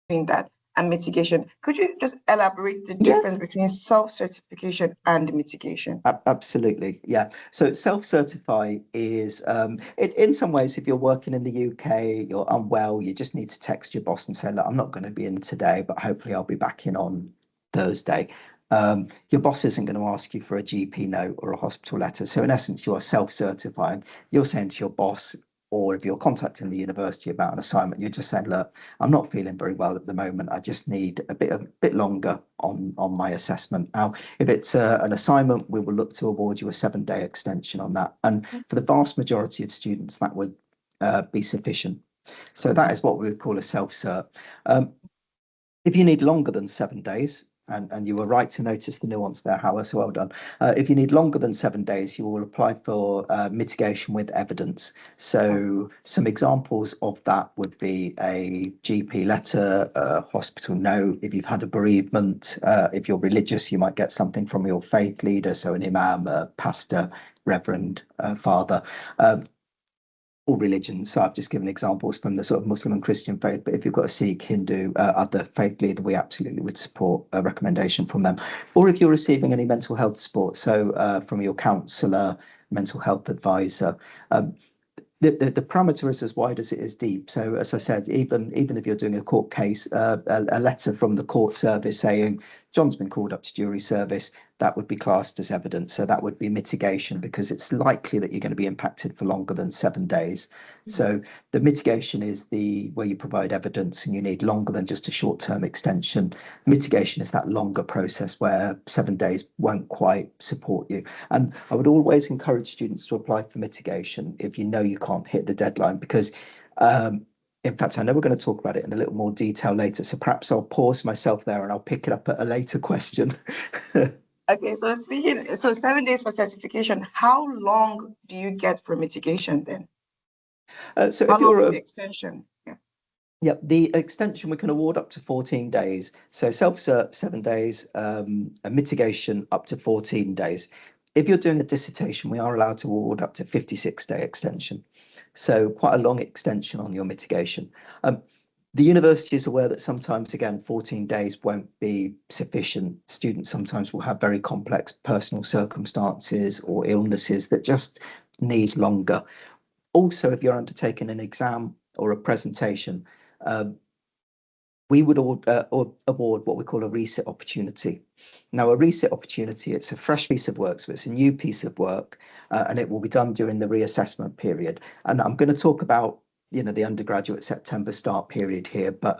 between that and mitigation. Could you just elaborate the Yeah. difference between self-certification and mitigation? Absolutely, yeah. So self-certify is, in some ways, if you're working in the UK, you're unwell, you just need to text your boss and say, look, I'm not going to be in today, but hopefully I'll be back in on Thursday. Your boss isn't going to ask you for a GP note or a hospital letter. So in essence, you are self-certifying. You're saying to your boss, or if you're contacting the university about an assignment, you're just saying, look, I'm not feeling very well at the moment. I just need a bit longer on my assessment. Now, if it's an assignment, we will look to award you a 7-day extension on that. And for the vast majority of students, that would be sufficient. So that is what we would call a self-cert. If you need longer than 7 days, and you were right to notice the nuance there, Hauwa, so well done. If you need longer than 7 days, you will apply for mitigation with evidence. So some examples of that would be a GP letter, a hospital note. If you've had a bereavement, if you're religious, you might get something from your faith leader, so an imam, a pastor, reverend, father. All religions. So I've just given examples from the sort of Muslim and Christian faith, but if you've got a Sikh, Hindu, other faith leader, we absolutely would support a recommendation from them. Or if you're receiving any mental health support, so from your counsellor, mental health advisor, the parameter is as wide as it is deep. So as I said, even if you're doing a court case, a letter from the court service saying John's been called up to jury service, that would be classed as evidence. So that would be mitigation because it's likely that you're going to be impacted for longer than 7 days. So the mitigation is where you provide evidence and you need longer than just a short-term extension. Mitigation is that longer process where 7 days won't quite support you. And I would always encourage students to apply for mitigation if you know you can't hit the deadline because in fact, I know we're going to talk about it in a little more detail later, so perhaps I'll pause myself there and I'll pick it up at a later question. Okay, so 7 days for certification, how long do you get for mitigation then? So How if you're long is the extension? Yeah, the extension we can award up to 14 days. So self-cert 7 days, a mitigation up to 14 days. If you're doing a dissertation, we are allowed to award up to 56-day extension. So quite a long extension on your mitigation. The university is aware that sometimes, again, 14 days won't be sufficient. Students sometimes will have very complex personal circumstances or illnesses that just need longer. Also, if you're undertaking an exam or a presentation, we would award what we call a resit opportunity. Now, a resit opportunity, it's a fresh piece of work, so it's a new piece of work, and it will be done during the reassessment period. And I'm going to talk about, the undergraduate September start period here, but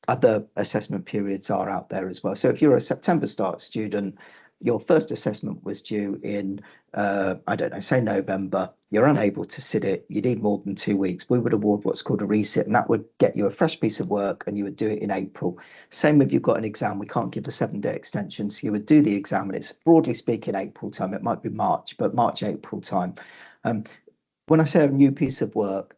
other assessment periods are out there as well. So if you're a September start student, your first assessment was due in, I don't know, say November, you're unable to sit it, you need more than 2 weeks, we would award what's called a resit, and that would get you a fresh piece of work and you would do it in April. Same if you've got an exam, we can't give a 7-day extension, so you would do the exam, and it's broadly speaking April time, it might be March, but March, April time. When I say a new piece of work,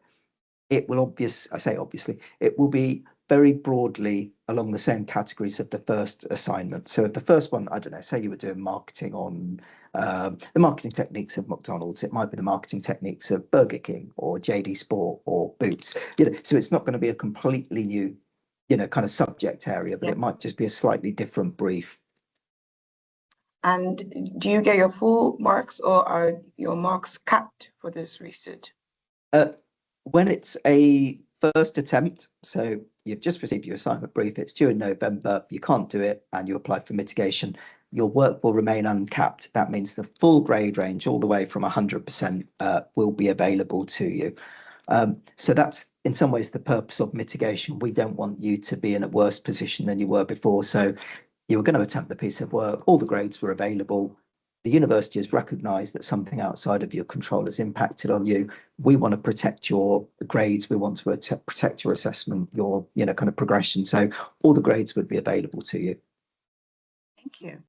it will obviously, it will be very broadly along the same categories of the first assignment. So if the first one, I don't know, say you were doing marketing on the marketing techniques of McDonald's, it might be the marketing techniques of Burger King or JD Sport or Boots. So it's not going to be a completely new, kind of subject area, but it might just be a slightly different brief. And do you get your full marks or are your marks capped for this resit? When it's a first attempt, so you've just received your assignment brief, it's due in November, you can't do it, and you apply for mitigation, your work will remain uncapped. That means the full grade range, all the way from 100%, will be available to you. So that's in some ways the purpose of mitigation. We don't want you to be in a worse position than you were before. So you were going to attempt the piece of work, all the grades were available. The university has recognised that something outside of your control has impacted on you. We want to protect your grades. We want to protect your assessment, your kind of progression. So all the grades would be available to you. Thank you.